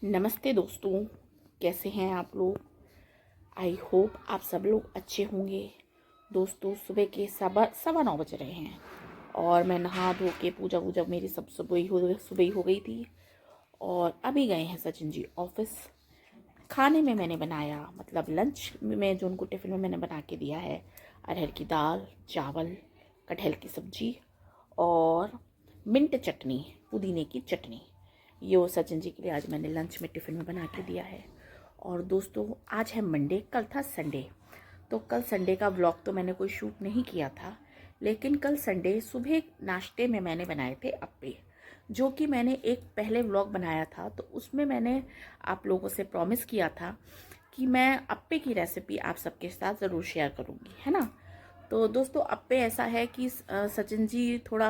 नमस्ते दोस्तों, कैसे हैं आप लोग। आई होप आप सब लोग अच्छे होंगे। दोस्तों, सुबह के सवा 9 बज रहे हैं और मैं नहा धो के पूजा वूजा मेरी सब सुबह हो गई थी। और अभी गए हैं सचिन जी ऑफिस। खाने में मैंने बनाया, मतलब लंच में जो उनको टिफ़िन में मैंने बना के दिया है, अरहर की दाल, चावल, कटहल की सब्जी और मिंट चटनी, पुदीने की चटनी। ये वो सचिन जी के लिए आज मैंने लंच में टिफ़िन में बना के दिया है। और दोस्तों, आज है मंडे, कल था संडे। तो कल संडे का व्लॉग तो मैंने कोई शूट नहीं किया था, लेकिन कल संडे सुबह नाश्ते में मैंने बनाए थे अप्पे, जो कि मैंने एक पहले व्लॉग बनाया था। तो उसमें मैंने आप लोगों से प्रॉमिस किया था कि मैं अप्पे की रेसिपी आप सबके साथ ज़रूर शेयर करूँगी, है ना। तो दोस्तों, अप्पे ऐसा है कि सचिन जी थोड़ा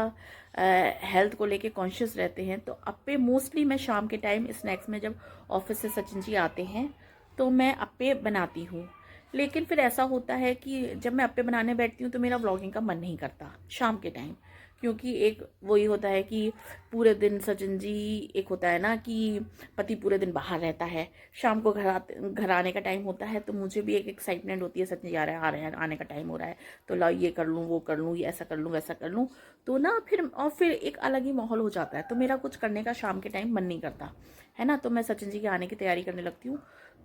हेल्थ को लेके कॉन्शियस रहते हैं। तो अप्पे मोस्टली मैं शाम के टाइम स्नैक्स में, जब ऑफिस से सचिन जी आते हैं तो मैं अप्पे बनाती हूँ। लेकिन फिर ऐसा होता है कि जब मैं अप्पे बनाने बैठती हूँ तो मेरा व्लॉगिंग का मन नहीं करता शाम के टाइम, क्योंकि एक वही होता है कि पूरे दिन सचिन जी, एक होता है ना कि पति पूरे दिन बाहर रहता है, शाम को घर आने का टाइम होता है, तो मुझे भी एक एक्साइटमेंट होती है, सचिन जी आ रहे हैं, आने का टाइम हो रहा है, तो ला ये कर लूँ, वो कर लूँ, ये ऐसा कर लूँ, वैसा कर लूँ। तो ना फिर एक अलग ही माहौल हो जाता है, तो मेरा कुछ करने का शाम के टाइम मन नहीं करता, है ना। तो मैं सचिन जी के आने की तैयारी करने लगती हूँ,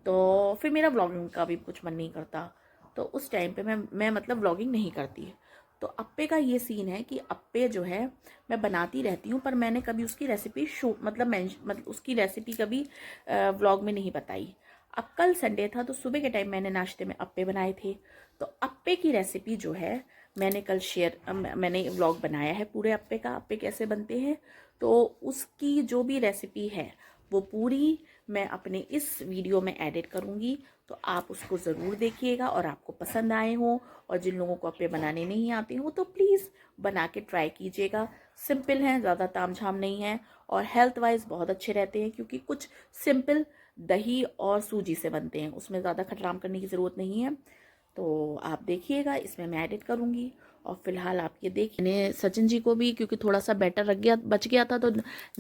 तो फिर मेरा व्लॉगिंग का भी कुछ मन नहीं करता। तो उस टाइम पे मैं मतलब व्लॉगिंग नहीं करती। तो अप्पे का ये सीन है कि अप्पे जो है मैं बनाती रहती हूँ, पर मैंने कभी उसकी रेसिपी मतलब उसकी रेसिपी कभी व्लॉग में नहीं बताई। अब कल संडे था तो सुबह के टाइम मैंने नाश्ते में अप्पे बनाए थे। तो अप्पे की रेसिपी जो है मैंने कल मैंने व्लॉग बनाया है पूरे अप्पे का, अप्पे कैसे बनते हैं। तो उसकी जो भी रेसिपी है वो पूरी मैं अपने इस वीडियो में एडिट करूँगी। तो आप उसको ज़रूर देखिएगा और आपको पसंद आए हो, और जिन लोगों को अप्पे बनाने नहीं आते हो तो प्लीज़ बना के ट्राई कीजिएगा। सिंपल हैं, ज़्यादा तामझाम नहीं है, और हेल्थ वाइज बहुत अच्छे रहते हैं, क्योंकि कुछ सिंपल दही और सूजी से बनते हैं, उसमें ज़्यादा खटराम करने की ज़रूरत नहीं है। तो आप देखिएगा, इसमें मैं एडिट करूँगी। और फिलहाल आप ये देखिए, मैंने सचिन जी को भी, क्योंकि थोड़ा सा बैटर बच गया था, तो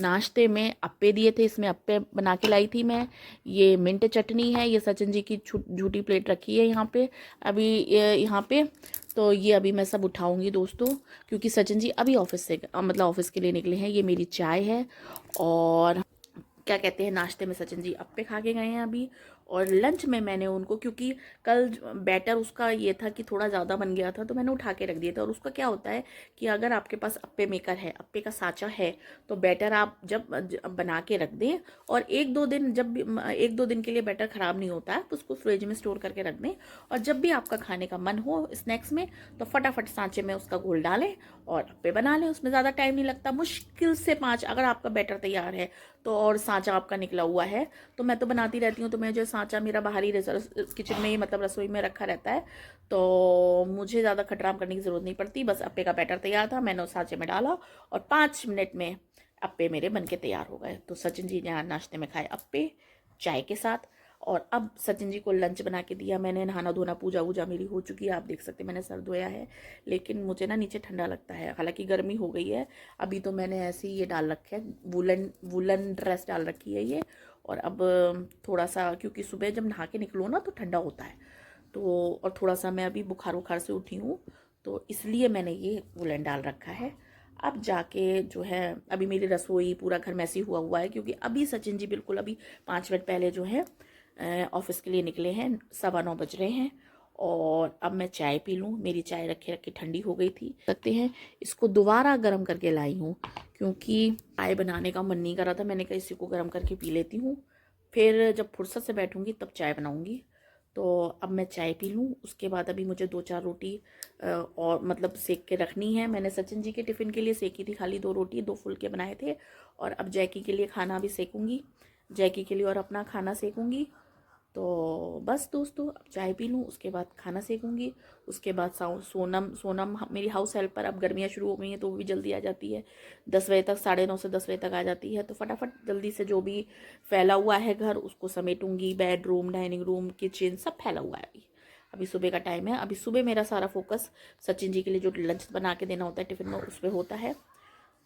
नाश्ते में अप्पे दिए थे, इसमें अप्पे बना के लाई थी मैं। ये मिंट चटनी है, ये सचिन जी की झूठी प्लेट रखी है यहाँ पे, अभी यहाँ पे। तो ये अभी मैं सब उठाऊंगी दोस्तों, क्योंकि सचिन जी अभी ऑफिस से मतलब ऑफिस के लिए निकले हैं। ये मेरी चाय है, और क्या कहते हैं, नाश्ते में सचिन जी अप्पे खा के गए हैं अभी। और लंच में मैंने उनको, क्योंकि कल बैटर उसका ये था कि थोड़ा ज़्यादा बन गया था, तो मैंने उठा के रख दिया था। और उसका क्या होता है कि अगर आपके पास अप्पे मेकर है, अप्पे का साँचा है, तो बैटर आप जब बना के रख दें, और एक दो दिन, जब भी 1-2 दिन के लिए बैटर ख़राब नहीं होता है, तो उसको फ्रिज में स्टोर करके रख दें। और जब भी आपका खाने का मन हो स्नैक्स में, तो फटाफट सांचे में उसका घोल डालें और अप्पे बना लें। उसमें ज़्यादा टाइम नहीं लगता, मुश्किल से 5, अगर आपका बैटर तैयार है तो, और सांचा आपका निकला हुआ है, तो मैं तो बनाती रहती हूँ, तो मैं जो सांचा मेरा बाहरी किचन में ही, मतलब रसोई में रखा रहता है, तो मुझे ज़्यादा खटराम करने की ज़रूरत नहीं पड़ती। बस अप्पे का बैटर तैयार था, मैंने उस सांचे में डाला और 5 मिनट में अप्पे मेरे बन के तैयार हो गए। तो सचिन जी ने नाश्ते में खाए अप्पे चाय के साथ। और अब सचिन जी को लंच बना के दिया मैंने। नहाना धोना पूजा वूजा मेरी हो चुकी है, आप देख सकते हैं मैंने सर धोया है, लेकिन मुझे ना नीचे ठंडा लगता है, हालांकि गर्मी हो गई है। अभी तो मैंने ऐसे ही ये डाल रखे है, वुलन ड्रेस डाल रखी है ये। और अब थोड़ा सा, क्योंकि सुबह जब नहा के निकलो ना तो ठंडा होता है, तो और थोड़ा सा मैं अभी बुखार बुखार से उठी हूँ, तो इसलिए मैंने ये वुलन डाल रखा है। अब जाके जो है, अभी मेरी रसोई पूरा घर मैसी हुआ हुआ है, क्योंकि अभी सचिन जी बिल्कुल अभी 5 मिनट पहले जो है ऑफिस के लिए निकले हैं, 9:15 बज रहे हैं। और अब मैं चाय पी लूँ, मेरी चाय रखे रखे ठंडी हो गई थी, सकते हैं इसको दोबारा गर्म करके लाई हूँ, क्योंकि चाय बनाने का मन नहीं कर रहा था। मैंने कहा इसी को गर्म करके पी लेती हूँ, फिर जब फुर्सत से बैठूंगी तब चाय बनाऊंगी। तो अब मैं चाय पी लूँ, उसके बाद अभी मुझे 2-4 रोटी और मतलब सेक के रखनी है। मैंने सचिन जी के टिफ़िन के लिए सेकी थी खाली 2 रोटी, 2 फुलके बनाए थे। और अब जैकी के लिए खाना भी सेकूंगी, जैकी के लिए और अपना खाना सेकूंगी। तो बस दोस्तों, अब चाय पी लूँ, उसके बाद खाना सेकूंगी। उसके बाद सोनम सोनम मेरी हाउस हेल्पर, अब गर्मियाँ शुरू हो गई हैं तो वो भी जल्दी आ जाती है, 10 बजे तक, 9:30 से 10 बजे तक आ जाती है। तो फटाफट जल्दी से जो भी फैला हुआ है घर उसको समेटूंगी, बेडरूम, डाइनिंग रूम, किचन सब फैला हुआ है अभी। अभी सुबह का टाइम है, अभी सुबह मेरा सारा फोकस सचिन जी के लिए जो लंच बना के देना होता है टिफ़िन में, उस पर होता है।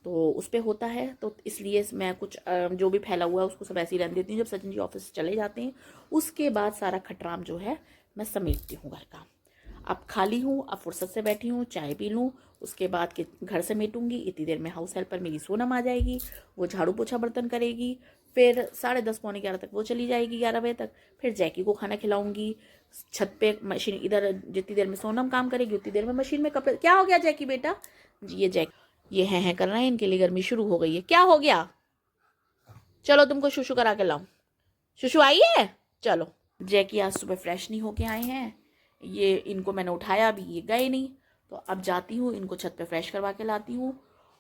तो उस पे होता है, तो इसलिए मैं कुछ जो भी फैला हुआ है उसको सब ऐसे ही रहने देती हूँ। जब सचिन जी ऑफिस चले जाते हैं उसके बाद सारा खटराम जो है मैं समेटती हूँ घर का। अब खाली हूँ, अब फुर्सत से बैठी हूँ, चाय पी लूँ, उसके बाद के घर समेटूंगी। इतनी देर में हाउस हेल्पर मेरी सोनम आ जाएगी, वो झाड़ू पोछा बर्तन करेगी। फिर 10:30 पौने 11 तक वो चली जाएगी, 11 बजे तक। फिर जैकी को खाना खिलाऊंगी। छत पे मशीन, इधर जितनी देर में सोनम काम करेगी उतनी देर में मशीन में कपड़े। क्या हो गया जैकी बेटा जी? ये हैं कर रहे हैं, इनके लिए गर्मी शुरू हो गई है। क्या हो गया? चलो तुमको शुशु करा के लाऊं। शुशु आई है, चलो। जैकी आज सुबह फ्रेश नहीं होके आए हैं, ये इनको मैंने उठाया अभी, ये गए नहीं, तो अब जाती हूँ इनको छत पे फ्रेश करवा के लाती हूँ।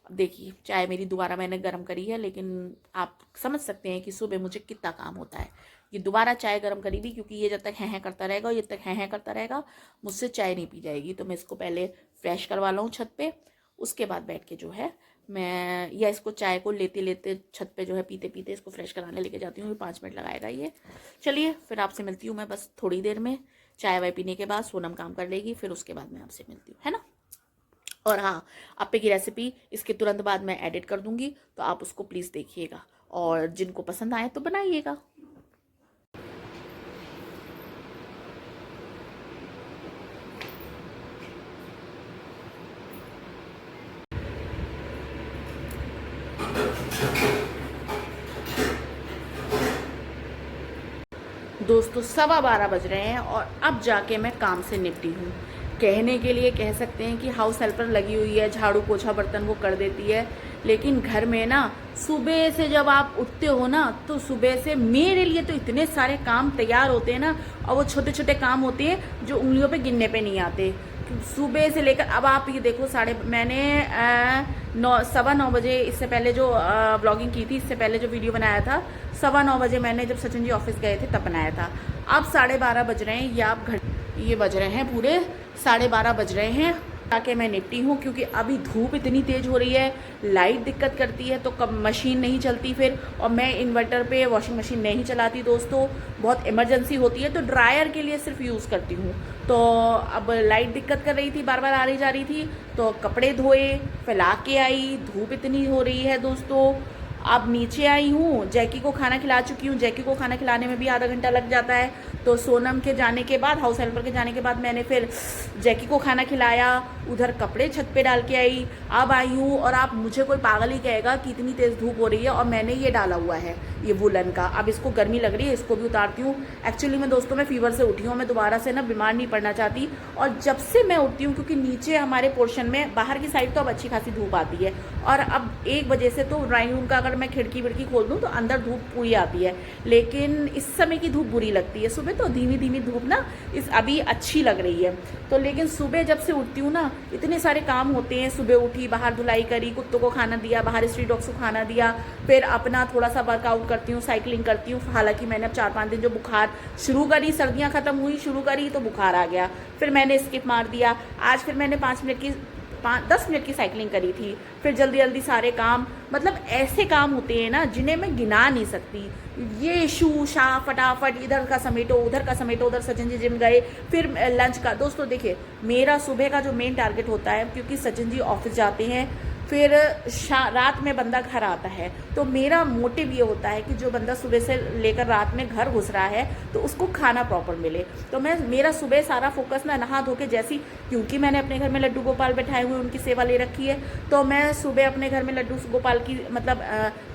अब देखिए चाय मेरी दोबारा मैंने गर्म करी है, लेकिन आप समझ सकते हैं कि सुबह मुझे कितना काम होता है। ये दोबारा चाय गर्म करी थी क्योंकि ये जब तक हैं करता रहेगा, ये तक हैं करता रहेगा, मुझसे चाय नहीं पी जाएगी। तो मैं इसको पहले फ्रेश करवा लाऊँ छत पे, उसके बाद बैठ के जो है मैं, या इसको चाय को लेते लेते छत पे जो है पीते पीते इसको फ्रेश कराने लेके जाती हूँ। 5 मिनट लगाएगा ये। चलिए फिर आपसे मिलती हूँ मैं बस थोड़ी देर में। चाय वाय पीने के बाद सोनम काम कर लेगी, फिर उसके बाद मैं आपसे मिलती हूँ, है ना। और हाँ, अप्पे की रेसिपी इसके तुरंत बाद मैं एडिट कर दूंगी, तो आप उसको प्लीज़ देखिएगा और जिनको पसंद आए तो बनाइएगा। दोस्तों 12:15 बज रहे हैं और अब जाके मैं काम से निपटी हूँ। कहने के लिए कह सकते हैं कि हाउस हेल्पर लगी हुई है, झाड़ू पोछा बर्तन वो कर देती है, लेकिन घर में ना सुबह से जब आप उठते हो ना, तो सुबह से मेरे लिए तो इतने सारे काम तैयार होते हैं ना, और वो छोटे छोटे काम होते हैं जो उंगलियों पे गिनने पे नहीं आते। सुबह से लेकर अब आप ये देखो, मैंने 9:15 बजे, इससे पहले जो व्लॉगिंग की थी, इससे पहले जो वीडियो बनाया था 9:15 बजे मैंने, जब सचिन जी ऑफिस गए थे तब बनाया था। अब 12:30 बज रहे हैं, या आप ये बज रहे हैं पूरे 12:30 बज रहे हैं ताकि मैं निपटी हूँ, क्योंकि अभी धूप इतनी तेज़ हो रही है, लाइट दिक्कत करती है, तो कब मशीन नहीं चलती फिर, और मैं इन्वर्टर पे वॉशिंग मशीन नहीं चलाती दोस्तों, बहुत इमरजेंसी होती है तो ड्रायर के लिए सिर्फ यूज़ करती हूँ। तो अब लाइट दिक्कत कर रही थी, बार बार आ रही जा रही थी, तो कपड़े धोए, फैला के आई, धूप इतनी हो रही है दोस्तों। अब नीचे आई हूँ, जैकी को खाना खिला चुकी हूँ, जैकी को खाना खिलाने में भी आधा घंटा लग जाता है। तो सोनम के जाने के बाद, हाउस हेल्पर के जाने के बाद मैंने फिर जैकी को खाना खिलाया, उधर कपड़े छत पे डाल के आई, अब आई हूँ। और आप मुझे कोई पागल ही कहेगा कि इतनी तेज़ धूप हो रही है, और मैंने ये डाला हुआ है ये वुलन का, अब इसको गर्मी लग रही है, इसको भी उतारती हूँ। एक्चुअली मैं दोस्तों, मैं फीवर से उठी हूँ, मैं दोबारा से ना बीमार नहीं पड़ना चाहती। और जब से मैं उठती हूँ, क्योंकि नीचे हमारे पोर्शन में बाहर की साइड तो अब अच्छी खासी धूप आती है, और अब 1 बजे से तो ड्राइंग रूम का अगर मैं खिड़की विड़की खोल दूँ तो अंदर धूप पूरी आती है, लेकिन इस समय की धूप बुरी लगती है। सुबह तो धीमी धीमी धूप ना इस अभी अच्छी लग रही है, तो लेकिन सुबह जब से उठती हूँ ना, इतने सारे काम होते हैं। सुबह उठी, बाहर धुलाई करी, कुत्तों को खाना दिया, बाहर स्ट्रीट डॉग्स को खाना दिया, फिर अपना थोड़ा सा वर्कआउट करती हूँ, साइकिलिंग करती हूँ। हालांकि मैंने अब 4-5 दिन जो बुखार शुरू करी, सर्दियाँ खत्म हुई शुरू करी तो बुखार आ गया, फिर मैंने स्किप मार दिया। आज फिर मैंने 10 मिनट की साइकिलिंग करी थी, फिर जल्दी जल्दी सारे काम, मतलब ऐसे काम होते हैं ना जिन्हें मैं गिना नहीं सकती। ये शू शा फटाफट, इधर का समेटो, उधर का समेटो, उधर सचिन जी जिम गए, फिर लंच का। दोस्तों देखिए, मेरा सुबह का जो मेन टारगेट होता है, क्योंकि सचिन जी ऑफिस जाते हैं, फिर रात में बंदा घर आता है, तो मेरा मोटिव ये होता है कि जो बंदा सुबह से लेकर रात में घर घुस रहा है तो उसको खाना प्रॉपर मिले। तो मेरा सुबह सारा फोकस ना नहा धो के, जैसी, क्योंकि मैंने अपने घर में लड्डू गोपाल बैठाए हुए, उनकी सेवा ले रखी है, तो मैं सुबह अपने घर में लड्डू गोपाल की, मतलब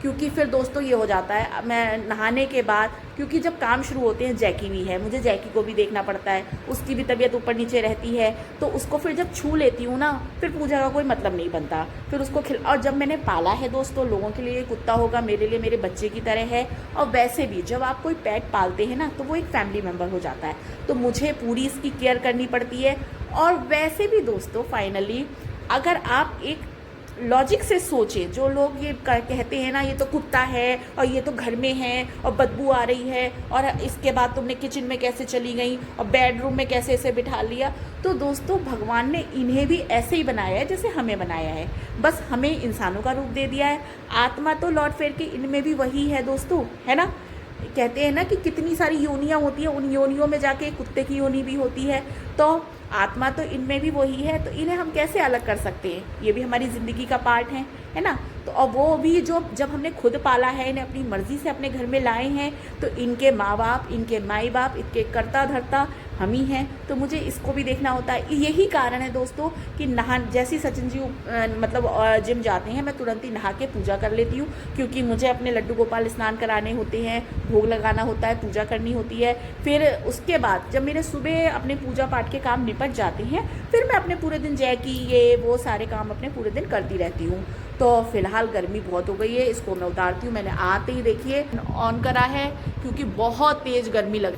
क्योंकि फिर दोस्तों ये हो जाता है, मैं नहाने के बाद, क्योंकि जब काम शुरू होते हैं, जैकी भी है, मुझे जैकी को भी देखना पड़ता है, उसकी भी तबीयत ऊपर नीचे रहती है, तो उसको फिर जब छू लेती हूँ ना, फिर पूजा का कोई मतलब नहीं बनता, फिर उसको और जब मैंने पाला है दोस्तों, लोगों के लिए कुत्ता होगा, मेरे लिए मेरे बच्चे की तरह है। और वैसे भी जब आप कोई पेट पालते हैं ना, तो वो एक फैमिली मेम्बर हो जाता है, तो मुझे पूरी इसकी केयर करनी पड़ती है। और वैसे भी दोस्तों, फाइनली अगर आप एक लॉजिक से सोचे, जो लोग ये कहते हैं ना, ये तो कुत्ता है और ये तो घर में है और बदबू आ रही है, और इसके बाद तुमने किचन में कैसे चली गई और बेडरूम में कैसे इसे बिठा लिया, तो दोस्तों भगवान ने इन्हें भी ऐसे ही बनाया है जैसे हमें बनाया है, बस हमें इंसानों का रूप दे दिया है। आत्मा तो लौट फेर के इनमें भी वही है दोस्तों, है ना। कहते हैं ना कि कितनी सारी योनियाँ होती हैं, उन योनियों में जाके कुत्ते की योनि भी होती है, तो आत्मा तो इनमें भी वही है, तो इन्हें हम कैसे अलग कर सकते हैं, ये भी हमारी ज़िंदगी का पार्ट है। है ना। तो और वो भी जो जब हमने खुद पाला है, इन्हें अपनी मर्ज़ी से अपने घर में लाए हैं, तो इनके माँ बाप, इनके माई बाप, इनके कर्ता धर्ता हम ही हैं। तो मुझे इसको भी देखना होता है। यही कारण है दोस्तों कि जैसे सचिन जी मतलब जिम जाते हैं, मैं तुरंत ही नहा के पूजा कर लेती हूँ, क्योंकि मुझे अपने लड्डू गोपाल स्नान कराने होते हैं, भोग लगाना होता है, पूजा करनी होती है। फिर उसके बाद जब मेरे सुबह अपने पूजा पाठ के काम निपट जाते हैं, फिर मैं अपने पूरे दिन जैकी ये वो सारे काम अपने पूरे दिन करती रहती हूँ। तो फिलहाल गर्मी बहुत हो गई है, इसको मैं उतारती हूँ। मैंने आते ही देखिए ऑन करा है, क्योंकि बहुत तेज़ गर्मी लग।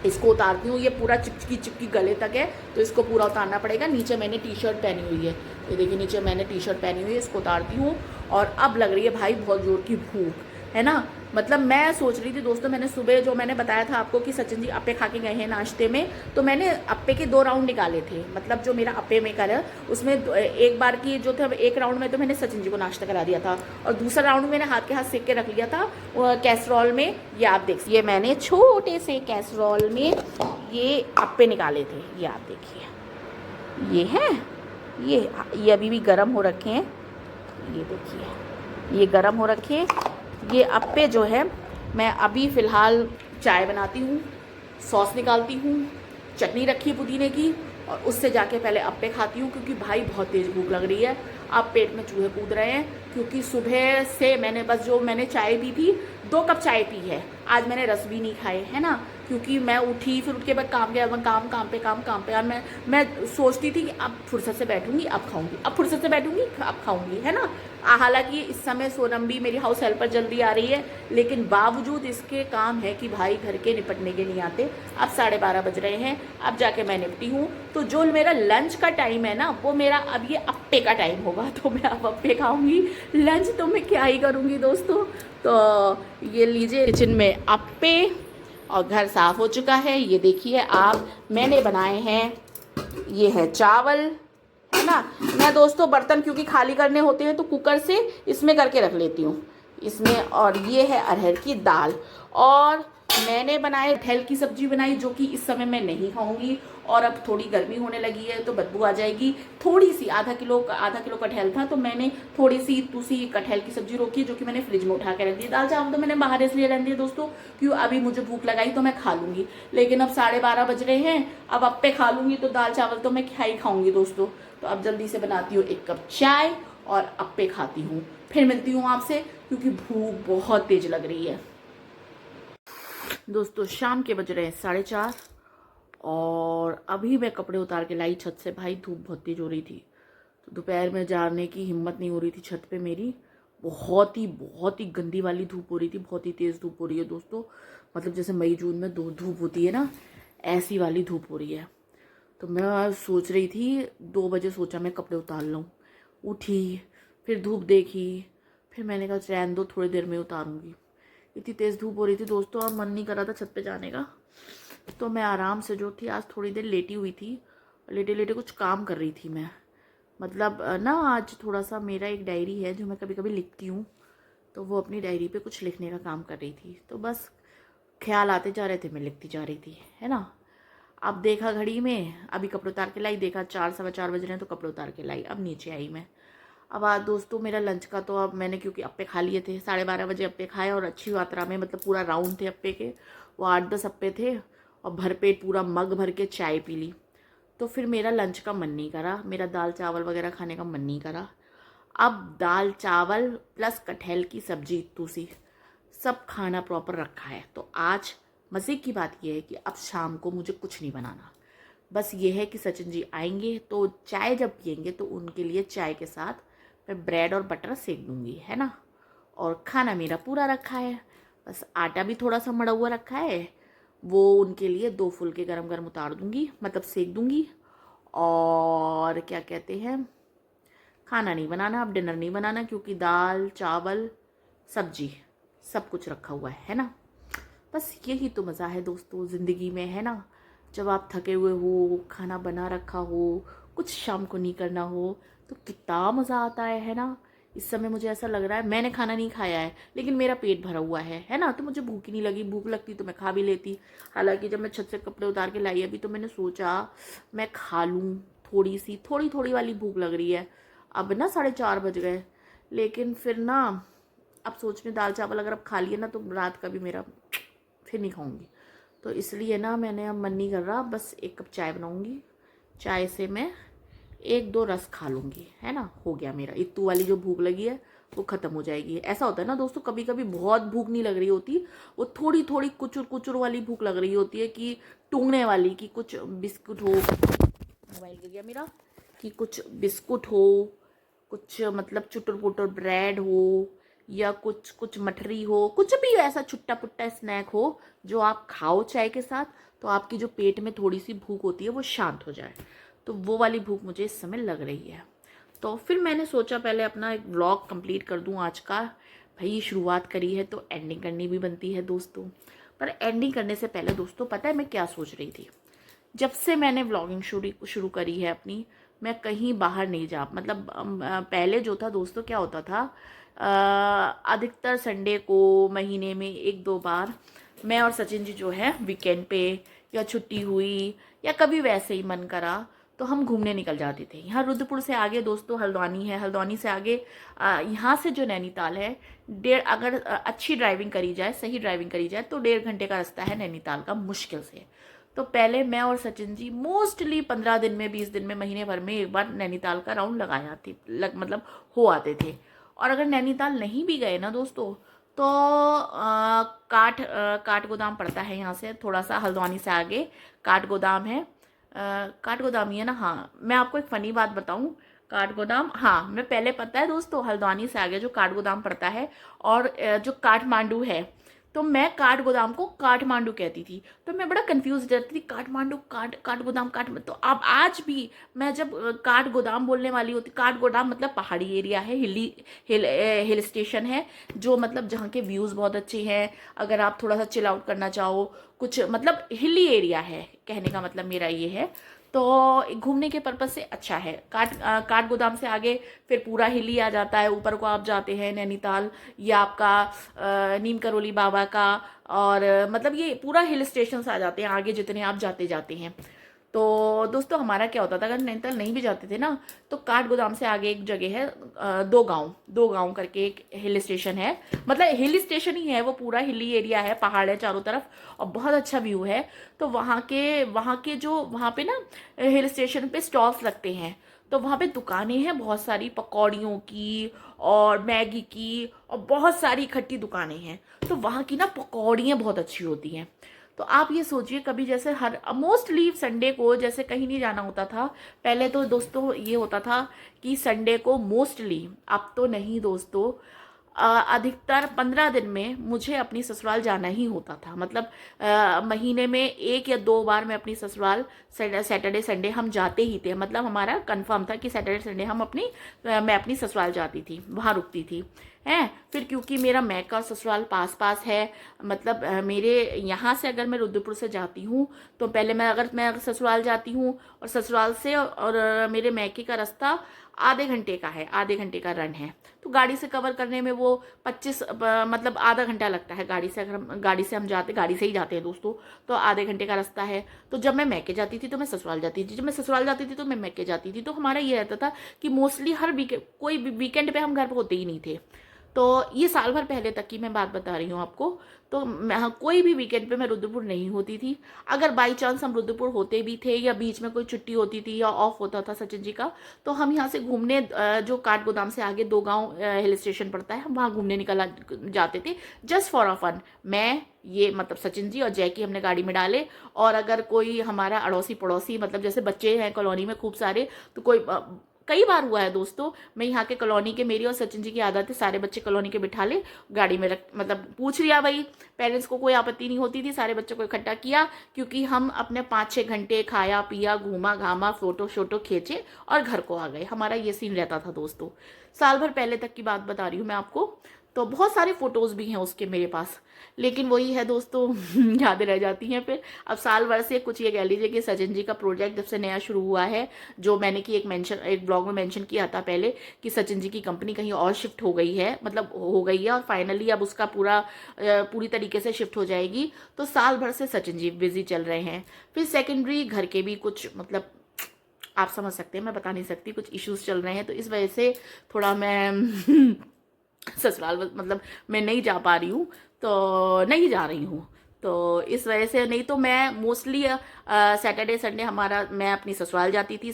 इसको उतारती हूँ, ये पूरा चिपकी चिपकी गले तक है, तो इसको पूरा उतारना पड़ेगा। नीचे मैंने टी शर्ट पहनी हुई है, ये देखिए नीचे मैंने टी शर्ट पहनी हुई है, इसको उतारती हूँ। और अब लग रही है भाई बहुत ज़ोर की भूख, है ना। मतलब मैं सोच रही थी दोस्तों, मैंने सुबह जो मैंने बताया था आपको कि सचिन जी अप्पे खा के गए हैं नाश्ते में, तो मैंने अप्पे के 2 राउंड निकाले थे। मतलब जो मेरा अप्पे मेकर है उसमें एक बार की जो थे, एक राउंड में तो मैंने सचिन जी को नाश्ता करा दिया था, और दूसरा राउंड मैंने हाथ के हाथ सेक के रख लिया था कैसरोल में। ये आप देख, ये मैंने छोटे से कैसरोल में ये अप्पे निकाले थे, ये आप देखिए, ये हैं, ये अभी भी गर्म हो रखे हैं। ये देखिए, ये गर्म हो रखे हैं। ये अप्पे जो है, मैं अभी फ़िलहाल चाय बनाती हूँ, सॉस निकालती हूँ, चटनी रखी है पुदीने की, और उससे जाके पहले अप्पे खाती हूँ, क्योंकि भाई बहुत तेज़ भूख लग रही है। अब पेट में चूहे कूद रहे हैं, क्योंकि सुबह से मैंने चाय पी थी, 2 कप चाय पी है। आज मैंने रस भी नहीं खाए, है ना, क्योंकि मैं उठी, फिर उठ के बाद काम किया, काम पे। और मैं सोचती थी कि अब फुर्सत से बैठूंगी, अब खाऊंगी, अब फुर्सत से बैठूंगी, अब खाऊंगी, है ना। हालांकि इस समय सोनम भी मेरी हाउस हेल्पर जल्दी आ रही है, लेकिन बावजूद इसके काम है कि भाई घर के निपटने के नहीं आते। अब 12:30 बज रहे हैं, अब जाके मैं निपटी हूँ। तो जो मेरा लंच का टाइम है ना, वो मेरा अब ये अप्पे का टाइम होगा, तो मैं अब अप्पे खाऊंगी। लंच तो मैं क्या ही करूँगी दोस्तों। तो ये लीजिए किचन में अप्पे, और घर साफ़ हो चुका है। ये देखिए आप, मैंने बनाए हैं, ये है चावल, है ना। मैं दोस्तों बर्तन क्योंकि खाली करने होते हैं, तो कुकर से इसमें करके रख लेती हूँ इसमें। और ये है अरहर की दाल, और मैंने बनाए कटहल की सब्जी बनाई, जो कि इस समय मैं नहीं खाऊंगी। और अब थोड़ी गर्मी होने लगी है तो बदबू आ जाएगी। थोड़ी सी आधा किलो कटहल था, तो मैंने थोड़ी सी दूसरी कटहल की सब्जी रोकी, जो कि मैंने फ्रिज में उठा के रख दी। दाल चावल तो मैंने बाहर इसलिए रख दिए दोस्तों, क्यों अभी मुझे भूख लगाई तो मैं खा लूंगी। लेकिन अब 12:30 बज रहे हैं, अब अप्पे खा लूंगी, तो दाल चावल तो मैं क्या ही खाऊंगी दोस्तों। तो अब जल्दी से बनाती हूँ 1 कप चाय और अप्पे खाती हूँ, फिर मिलती हूँ आपसे, क्योंकि भूख बहुत तेज लग रही है दोस्तों। शाम के बज रहे हैं 4:30, और अभी मैं कपड़े उतार के लाई छत से। भाई धूप बहुत तेज हो रही थी, तो दोपहर में जाने की हिम्मत नहीं हो रही थी छत पे मेरी। बहुत ही गंदी वाली धूप हो रही थी, बहुत ही तेज़ धूप हो रही है दोस्तों। मतलब जैसे मई जून में धूप होती है ना, ऐसी वाली धूप हो रही है। तो मैं सोच रही थी, 2 बजे सोचा मैं कपड़े उतार लूँ। उठी, फिर धूप देखी, फिर मैंने कहा रहने दो, थोड़ी देर में उतारूँगी। इतनी तेज़ धूप हो रही थी दोस्तों, और मन नहीं कर रहा था छत पे जाने का। तो मैं आराम से जो थी, आज थोड़ी देर लेटी हुई थी, लेटे लेटे कुछ काम कर रही थी मैं। मतलब ना, आज थोड़ा सा मेरा एक डायरी है जो मैं कभी कभी लिखती हूँ, तो वो अपनी डायरी पे कुछ लिखने का काम कर रही थी। तो बस ख्याल आते जा रहे थे, मैं लिखती जा रही थी, है ना। अब देखा घड़ी में, अभी कपड़े उतार के लाई, देखा 4 सवा 4 बज रहे हैं, तो कपड़े उतार के लाई, अब नीचे आई मैं। अब आज दोस्तों मेरा लंच का तो, अब मैंने क्योंकि अप्पे खा लिए थे, 12:30 बजे अप्पे खाए, और अच्छी मात्रा में, मतलब पूरा राउंड थे अप्पे के, वो 8-10 अप्पे थे, और भरपेट पूरा मग भर के चाय पी ली। तो फिर मेरा लंच का मन नहीं करा, मेरा दाल चावल वगैरह खाने का मन नहीं करा। अब दाल चावल प्लस कटहल की सब्जी तुसी, सब खाना प्रॉपर रखा है। तो आज मज़े की बात यह है कि अब शाम को मुझे कुछ नहीं बनाना। बस ये है कि सचिन जी आएंगे, तो चाय जब पियेंगे तो उनके लिए चाय के साथ मैं ब्रेड और बटर सेक दूंगी, है ना। और खाना मेरा पूरा रखा है, बस आटा भी थोड़ा सा मड़ा हुआ रखा है, वो उनके लिए 2 फुलके गरम गरम उतार दूंगी, मतलब सेक दूंगी। और क्या कहते हैं, खाना नहीं बनाना, अब डिनर नहीं बनाना, क्योंकि दाल चावल सब्जी सब कुछ रखा हुआ है ना। बस यही तो मज़ा है दोस्तों ज़िंदगी में, है ना। जब आप थके हुए हो, खाना बना रखा हो, कुछ शाम को नहीं करना हो, तो कितना मज़ा आता है ना। इस समय मुझे ऐसा लग रहा है, मैंने खाना नहीं खाया है, लेकिन मेरा पेट भरा हुआ है ना, तो मुझे भूख ही नहीं लगी। भूख लगती तो मैं खा भी लेती। हालांकि जब मैं छत से कपड़े उतार के लाई अभी, तो मैंने सोचा मैं खा लूँ, थोड़ी थोड़ी वाली भूख लग रही है। अब ना 4:30 बज गए, लेकिन फिर ना अब सोच रही हूँ दाल चावल अगर अब खा लिए ना तो रात का भी मेरा फिर नहीं खाऊंगी। तो इसलिए ना मैंने अब मन नहीं कर रहा, बस 1 कप चाय बनाऊंगी, चाय से मैं 1-2 रस खा लूँगी, है ना, हो गया मेरा। इत्तू वाली जो भूख लगी है वो ख़त्म हो जाएगी। ऐसा होता है ना दोस्तों, कभी कभी बहुत भूख नहीं लग रही होती, वो थोड़ी थोड़ी कुचुर कुचुर वाली भूख लग रही होती है, कि टूंगने वाली, कि कुछ बिस्कुट हो, मोबाइल गिर गया मेरा, कि कुछ बिस्कुट हो, कुछ मतलब चुटर पुटर ब्रेड हो, या कुछ कुछ मठरी हो, कुछ भी ऐसा छुट्टा पुट्टा स्नैक हो जो आप खाओ चाय के साथ, तो आपकी जो पेट में थोड़ी सी भूख होती है वो शांत हो जाए। तो वो वाली भूख मुझे इस समय लग रही है। तो फिर मैंने सोचा पहले अपना एक व्लॉग कंप्लीट कर दूं आज का। भाई शुरुआत करी है तो एंडिंग करनी भी बनती है दोस्तों। पर एंडिंग करने से पहले दोस्तों पता है मैं क्या सोच रही थी? जब से मैंने व्लॉगिंग शुरू करी है अपनी, मैं कहीं बाहर नहीं जा, मतलब पहले जो था दोस्तों क्या होता था, अधिकतर संडे को महीने में 1-2 बार मैं और सचिन जी जो है वीकेंड पे, या छुट्टी हुई या कभी वैसे ही मन करा तो हम घूमने निकल जाते थे। यहाँ रुद्रपुर से आगे दोस्तों हल्द्वानी है, हल्द्वानी से आगे यहाँ से जो नैनीताल है, अगर अच्छी ड्राइविंग करी जाए, सही ड्राइविंग करी जाए तो 1.5 घंटे का रास्ता है नैनीताल का मुश्किल से। तो पहले मैं और सचिन जी मोस्टली 15 दिन में, 20 दिन में, महीने भर में एक बार नैनीताल का राउंड लगाया थी, मतलब हो आते थे। और अगर नैनीताल नहीं भी गए ना दोस्तों तो काठ गोदाम पड़ता है यहाँ से थोड़ा सा, हल्द्वानी से आगे काठ गोदाम है, काठ गोदाम ही है ना। हाँ, मैं आपको एक फ़नी बात बताऊं, काठ गोदाम, हाँ मैं पहले पता है दोस्तों हल्द्वानी से आगे जो काठ गोदाम पड़ता है और जो काठमांडू है, तो मैं काठ गोदाम को काठमांडू कहती थी। तो मैं बड़ा कंफ्यूज रहती थी, काठमांडू, काठ गोदाम, तो अब आज भी मैं जब काठ गोदाम बोलने वाली होती, काठ गोदाम मतलब पहाड़ी एरिया है, हिल स्टेशन है, जो मतलब जहाँ के व्यूज़ बहुत अच्छे हैं, अगर आप थोड़ा सा चिल आउट करना चाहो, कुछ मतलब हिली एरिया है, कहने का मतलब मेरा ये है। तो घूमने के पर्पज से अच्छा है। काठ गोदाम से आगे फिर पूरा हिली आ जाता है, ऊपर को आप जाते हैं नैनीताल, या आपका नीम करोली बाबा का, और मतलब ये पूरा हिल स्टेशन आ जाते हैं आगे जितने आप जाते जाते हैं। तो दोस्तों हमारा क्या होता था, अगर नैनीताल नहीं भी जाते थे ना तो काठ गोदाम से आगे एक जगह है, 2 गांव करके एक हिल स्टेशन है, मतलब हिल स्टेशन ही है वो, पूरा हिली एरिया है, पहाड़ है चारों तरफ और बहुत अच्छा व्यू है। तो वहाँ पे ना हिल स्टेशन पे स्टॉल्स लगते हैं, तो वहाँ पे दुकानें हैं बहुत सारी, पकौड़ियों की और मैगी की, और बहुत सारी इकट्ठी दुकानें हैं। तो वहाँ की ना पकौड़ियाँ बहुत अच्छी होती हैं। तो आप ये सोचिए, कभी जैसे हर मोस्टली संडे को जैसे कहीं नहीं जाना होता था पहले, तो दोस्तों ये होता था कि संडे को मोस्टली, अब तो नहीं दोस्तों, अधिकतर 15 दिन में मुझे अपनी ससुराल जाना ही होता था। मतलब महीने में 1 या 2 बार मैं अपनी ससुराल सैटरडे संडे हम जाते ही थे। मतलब हमारा कंफर्म था कि सैटरडे संडे हम मैं अपनी ससुराल जाती थी, वहाँ रुकती थी, हैं। फिर क्योंकि मेरा मैका ससुराल पास पास है, मतलब मेरे यहाँ से अगर मैं रुद्रपुर से जाती हूँ तो पहले मैं ससुराल जाती हूँ, और ससुराल से और मेरे मैके का रास्ता आधे घंटे का है, आधे घंटे का रन है। तो गाड़ी से कवर करने में वो 25 मतलब आधा घंटा लगता है गाड़ी से, अगर हम गाड़ी से ही जाते हैं दोस्तों, तो आधे घंटे का रास्ता है। तो जब मैं मैके जाती थी तो मैं ससुराल जाती थी, जब मैं ससुराल जाती थी तो मैं मैके जाती थी। तो हमारा ये रहता था कि मोस्टली हर कोई वीकेंड पे हम घर पर होते ही नहीं थे। तो ये साल भर पहले तक की मैं बात बता रही हूँ आपको। तो हाँ, कोई भी वीकेंड पे मैं रुद्रपुर नहीं होती थी। अगर बाई चांस हम रुद्रपुर होते भी थे या बीच में कोई छुट्टी होती थी या ऑफ होता था सचिन जी का, तो हम यहाँ से घूमने, जो काठ गोदाम से आगे 2 गांव हिल स्टेशन पड़ता है, हम वहाँ घूमने जाते थे, जस्ट फॉर अ फन। मैं, ये मतलब सचिन जी और जैकी हमने गाड़ी में डाले, और अगर कोई हमारा अड़ोसी पड़ोसी, मतलब जैसे बच्चे हैं कॉलोनी में खूब सारे, तो कोई कई बार हुआ है दोस्तों, मैं यहाँ के कॉलोनी के, मेरी और सचिन जी की आदत है, सारे बच्चे कॉलोनी के बिठा ले, गाड़ी में रख, मतलब पूछ लिया भाई, पेरेंट्स को कोई आपत्ति नहीं होती थी, सारे बच्चों को इकट्ठा किया, क्योंकि हम अपने 5-6 घंटे खाया पिया, घूमा घामा, फोटो शोटो खींचे और घर को आ गए। हमारा ये सीन रहता था दोस्तों, साल भर पहले तक की बात बता रही हूँ मैं आपको। तो बहुत सारे फोटोज़ भी हैं उसके मेरे पास, लेकिन वही है दोस्तों यादें रह जाती हैं फिर। अब साल भर से कुछ ये कह लीजिए कि सचिन जी का प्रोजेक्ट जब से नया शुरू हुआ है, जो मैंने कि एक ब्लॉग में मेंशन किया था पहले, कि सचिन जी की कंपनी कहीं और शिफ्ट हो गई है, मतलब हो गई है, और फाइनली अब उसका पूरी तरीके से शिफ्ट हो जाएगी। तो साल भर से सचिन जी बिजी चल रहे हैं। फिर सेकेंडरी घर के भी कुछ मतलब आप समझ सकते हैं, मैं बता नहीं सकती, कुछ इश्यूज चल रहे हैं तो इस वजह से थोड़ा मैं ससुराल मतलब मैं नहीं जा पा रही हूँ, तो नहीं जा रही हूँ। तो इस वजह से, नहीं तो मैं मोस्टली सैटरडे संडे हमारा, मैं अपनी ससुराल जाती थी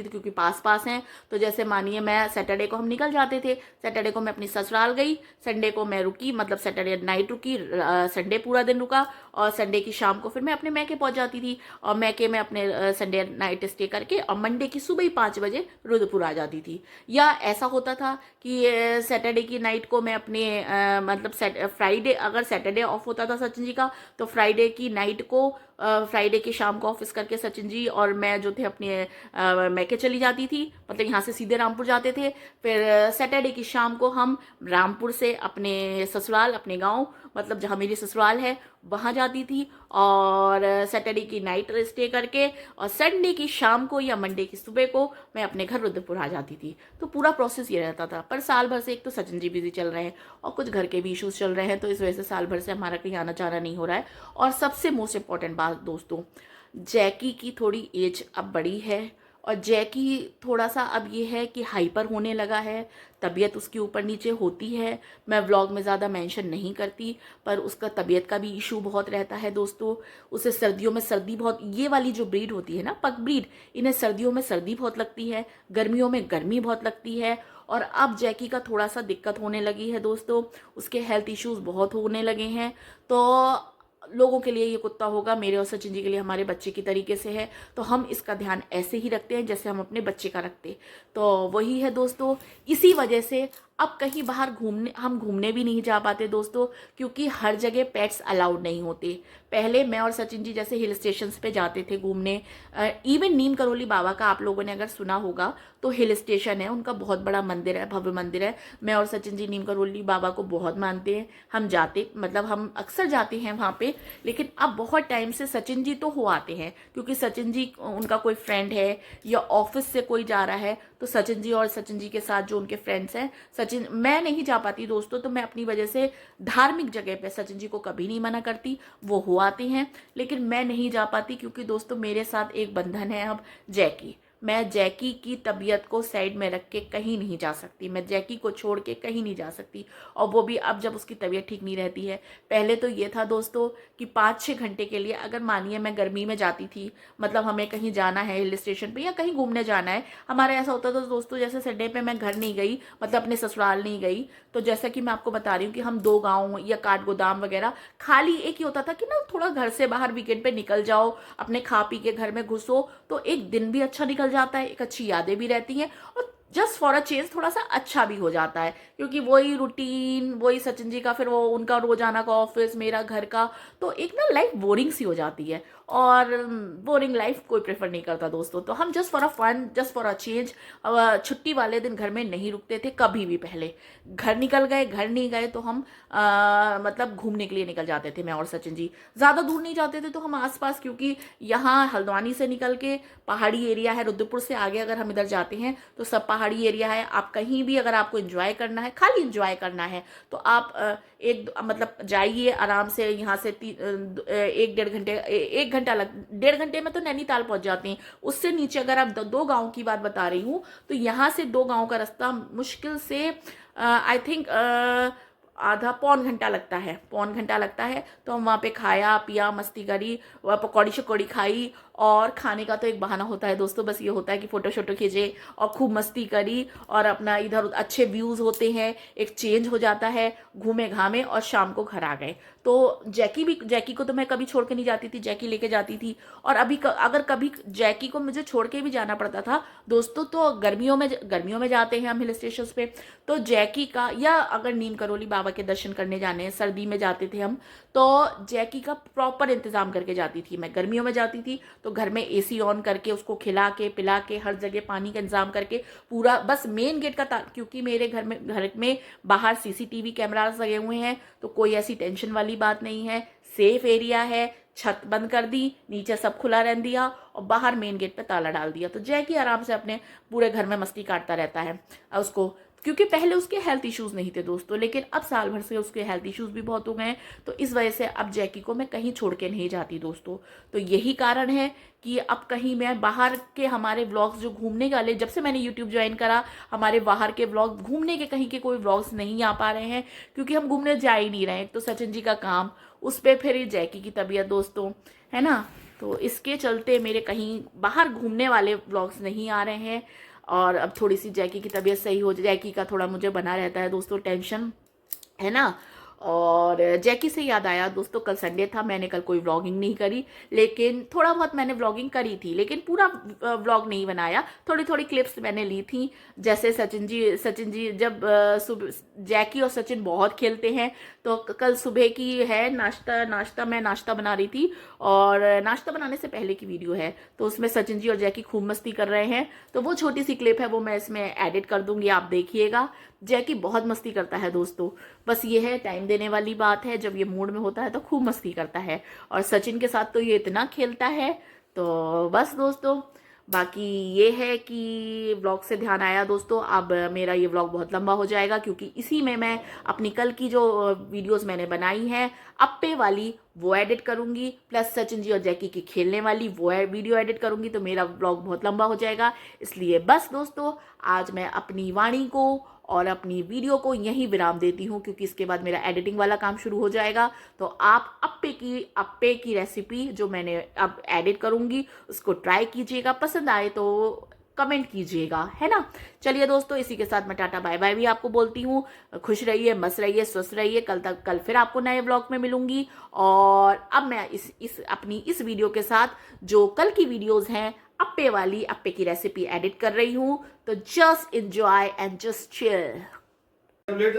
तो क्योंकि पास पास हैं, तो जैसे मानिए मैं सैटरडे को हम निकल जाते थे, सैटरडे को मैं अपनी ससुराल गई, संडे को मैं रुकी, मतलब सैटरडे नाइट रुकी, संडे पूरा दिन रुका, और संडे की शाम को फिर मैं अपने मैके पहुंच जाती थी, और मैके में अपने संडे नाइट स्टे करके और मंडे की सुबह ही 5 बजे रुद्रपुर आ जाती थी। या ऐसा होता था कि सैटरडे की नाइट को मैं अपने मतलब फ्राइडे, अगर सैटरडे ऑफ होता था सचिन जी का, तो फ्राइडे की नाइट को, फ्राइडे की शाम को ऑफिस करके सचिन जी और मैं जो थे अपने मैके चली जाती थी, मतलब यहाँ से सीधे रामपुर जाते थे। फिर सैटरडे की शाम को हम रामपुर से अपने ससुराल, अपने गांव, मतलब जहाँ मेरी ससुराल है वहाँ जाती थी, और सैटरडे की नाइट स्टे करके और संडे की शाम को या मंडे की सुबह को मैं अपने घर रुद्रपुर आ जाती थी। तो पूरा प्रोसेस ये रहता था। पर साल भर से एक तो सचिन जी बिजी चल रहे हैं और कुछ घर के भी इश्यूज चल रहे हैं, तो इस वजह से साल भर से हमारा कहीं आना जाना नहीं हो रहा है। और सबसे मोस्ट इम्पॉर्टेंट बात दोस्तों, जैकी की थोड़ी एज अब बड़ी है, और जैकी थोड़ा सा अब ये है कि हाइपर होने लगा है, तबीयत उसकी ऊपर नीचे होती है। मैं व्लॉग में ज़्यादा मेंशन नहीं करती, पर उसका तबीयत का भी इशू बहुत रहता है दोस्तों। उसे सर्दियों में सर्दी बहुत, ये वाली जो ब्रीड होती है ना, पग ब्रीड, इन्हें सर्दियों में सर्दी बहुत लगती है, गर्मियों में गर्मी बहुत लगती है। और अब जैकी का थोड़ा सा दिक्कत होने लगी है दोस्तों, उसके हेल्थ इश्यूज बहुत होने लगे हैं। तो लोगों के लिए ये कुत्ता होगा, मेरे और सचिन जी के लिए हमारे बच्चे की तरीके से है, तो हम इसका ध्यान ऐसे ही रखते हैं जैसे हम अपने बच्चे का रखते। तो वही है दोस्तों, इसी वजह से अब कहीं बाहर घूमने भी नहीं जा पाते दोस्तों, क्योंकि हर जगह पेट्स अलाउड नहीं होते। पहले मैं और सचिन जी जैसे हिल स्टेशंस पे जाते थे घूमने, इवन नीम करौली बाबा का आप लोगों ने अगर सुना होगा तो हिल स्टेशन है, उनका बहुत बड़ा मंदिर है, भव्य मंदिर है। मैं और सचिन जी नीम करौली बाबा को बहुत मानते हैं, हम जाते, मतलब हम अक्सर जाते हैं वहाँ पे। लेकिन अब बहुत टाइम से सचिन जी तो हो आते हैं, क्योंकि सचिन जी, उनका कोई फ्रेंड है या ऑफिस से कोई जा रहा है, तो सचिन जी और सचिन जी के साथ जो उनके फ्रेंड्स हैं, सचिन, मैं नहीं जा पाती दोस्तों, तो मैं अपनी वजह से धार्मिक जगह पे सचिन जी को कभी नहीं मना करती, वो हो आते हैं। लेकिन मैं नहीं जा पाती क्योंकि दोस्तों मेरे साथ एक बंधन है अब, जैकी। मैं जैकी की तबीयत को साइड में रख के कहीं नहीं जा सकती, मैं जैकी को छोड़ के कहीं नहीं जा सकती, और वो भी अब जब उसकी तबीयत ठीक नहीं रहती है। पहले तो ये था दोस्तों कि 5-6 घंटे के लिए, अगर मानिए मैं गर्मी में जाती थी, मतलब हमें कहीं जाना है हिल स्टेशन पे या कहीं घूमने जाना है, हमारा ऐसा होता था दोस्तों, जैसे संडे पे मैं घर नहीं गई, मतलब अपने ससुराल नहीं गई, तो जैसा कि मैं आपको बता रही हूँ कि हम 2 गाँव या काठगोदाम वगैरह, खाली एक ही होता था कि ना थोड़ा घर से बाहर वीकेंड पे निकल जाओ, अपने खा पी के घर में घुसो, तो एक दिन भी अच्छा निकल जाता है, एक अच्छी यादें भी रहती हैं, और जस्ट फॉर अ चेंज थोड़ा सा अच्छा भी हो जाता है, क्योंकि वही रूटीन, वही सचिन जी का, फिर वो उनका रोजाना का ऑफिस, मेरा घर का, तो एक ना लाइफ बोरिंग सी हो जाती है, और बोरिंग लाइफ कोई प्रेफर नहीं करता दोस्तों। तो हम just for a fun, just for a change, छुट्टी वाले दिन घर में नहीं रुकते थे कभी भी। पहले घर निकल गए, घर नहीं गए तो हम मतलब घूमने के लिए निकल जाते थे, मैं और सचिन जी। ज़्यादा दूर नहीं जाते थे, तो हम आसपास, क्योंकि यहाँ हल्द्वानी से निकल के पहाड़ी एरिया है, रुद्रपुर से आगे अगर हम इधर जाते हैं तो सब पहाड़ी एरिया है। आप कहीं भी अगर आपको एंजॉय करना है, खाली एंजॉय करना है, तो आप मतलब जाइए आराम से, यहाँ से 1-1.5 घंटे में तो नैनीताल पहुंच जाते हैं। उससे नीचे अगर आप 2 गाँव की बात बता रही हूँ, तो यहाँ से 2 गाँव का रास्ता मुश्किल से आई थिंक आधा पौन घंटा लगता है, पौन घंटा लगता है। तो हम वहाँ पे खाया पिया, मस्ती करी, पकौड़ी शकौड़ी खाई, और खाने का तो एक बहाना होता है दोस्तों, बस ये होता है कि फोटो शोटो खींचे और खूब मस्ती करी, और अपना इधर अच्छे व्यूज़ होते हैं, एक चेंज हो जाता है, घूमे घामे और शाम को घर आ गए। तो जैकी को तो मैं कभी छोड़ के नहीं जाती थी, जैकी लेके जाती थी। और अभी अगर कभी जैकी को मुझे छोड़ के भी जाना पड़ता था दोस्तों, तो गर्मियों में जाते हैं हम हिल स्टेशन पे, तो जैकी का, या अगर नीम करौली बाबा के दर्शन करने जाने हैं, सर्दी में जाते थे हम, तो जैकी का प्रॉपर इंतजाम करके जाती थी। मैं गर्मियों में जाती थी तो घर में एसी ऑन करके, उसको खिला के पिला के, हर जगह पानी का इंतजाम करके, पूरा बस मेन गेट का, क्योंकि मेरे घर में बाहर सीसीटीवी कैमरास लगे हुए हैं, तो कोई ऐसी टेंशन वाली बात नहीं है, सेफ एरिया है। छत बंद कर दी, नीचे सब खुला रहने दिया, और बाहर मेन गेट पे ताला डाल दिया, तो जैकी आराम से अपने पूरे घर में मस्ती काटता रहता है। उसको क्योंकि पहले उसके हेल्थ इश्यूज नहीं थे दोस्तों, लेकिन अब साल भर से उसके हेल्थ इश्यूज भी बहुत हो गए हैं, तो इस वजह से अब जैकी को मैं कहीं छोड़ के नहीं जाती दोस्तों। तो यही कारण है कि अब कहीं मैं बाहर के हमारे व्लॉग्स जो घूमने वाले, जब से मैंने यूट्यूब ज्वाइन करा, हमारे बाहर के व्लॉग घूमने के कहीं के कोई व्लॉग्स नहीं आ पा रहे हैं, क्योंकि हम घूमने जा ही नहीं रहे हैं। तो सचिन जी का काम, उस पर फिर जैकी की तबीयत दोस्तों, है ना। तो इसके चलते मेरे कहीं बाहर घूमने वाले व्लॉग्स नहीं आ रहे हैं। और अब थोड़ी सी जैकी की तबीयत सही हो जाए, जैकी का थोड़ा मुझे बना रहता है दोस्तों टेंशन, है ना। और जैकी से याद आया दोस्तों, कल संडे था, मैंने कल कोई व्लॉगिंग नहीं करी, लेकिन थोड़ा बहुत मैंने व्लॉगिंग करी थी, लेकिन पूरा व्लॉग नहीं बनाया, थोड़ी थोड़ी क्लिप्स मैंने ली थी। जैसे सचिन जी जब जैकी और सचिन बहुत खेलते हैं, तो कल सुबह की है नाश्ता मैं नाश्ता बना रही थी, और नाश्ता बनाने से पहले की वीडियो है, तो उसमें सचिन जी और जैकी खूब मस्ती कर रहे हैं। तो वो छोटी सी क्लिप है, वो मैं इसमें एडिट कर दूंगी, आप देखिएगा। जैकी बहुत मस्ती करता है दोस्तों, बस ये है टाइम देने वाली बात है, जब ये मूड में होता है तो खूब मस्ती करता है, और सचिन के साथ तो ये इतना खेलता है। तो बस दोस्तों, बाकी ये है कि व्लॉग से ध्यान आया दोस्तों, अब मेरा ये व्लॉग बहुत लंबा हो जाएगा, क्योंकि इसी में मैं अपनी कल की जो वीडियोस मैंने बनाई हैं अप्पे वाली, वो एडिट करूंगी, प्लस सचिन जी और जैकी की खेलने वाली वो वीडियो एडिट करूंगी, तो मेरा व्लॉग बहुत लंबा हो जाएगा। इसलिए बस दोस्तों, आज मैं अपनी वाणी को और अपनी वीडियो को यहीं विराम देती हूँ, क्योंकि इसके बाद मेरा एडिटिंग वाला काम शुरू हो जाएगा। तो आप अप्पे की रेसिपी जो मैंने अब एडिट करूंगी उसको ट्राई कीजिएगा, पसंद आए तो कमेंट कीजिएगा, है ना। चलिए दोस्तों, इसी के साथ मैं टाटा बाय बाय भी आपको बोलती हूँ। खुश रहिए, मस्त रहिए, स्वस्थ रहिए। कल फिर आपको नए व्लॉग में मिलूंगी। और अब मैं अपनी इस वीडियो के साथ जो कल की वीडियोस हैं अप्पे की रेसिपी एडिट कर रही हूँ। तो just enjoy and just chill. जल्दी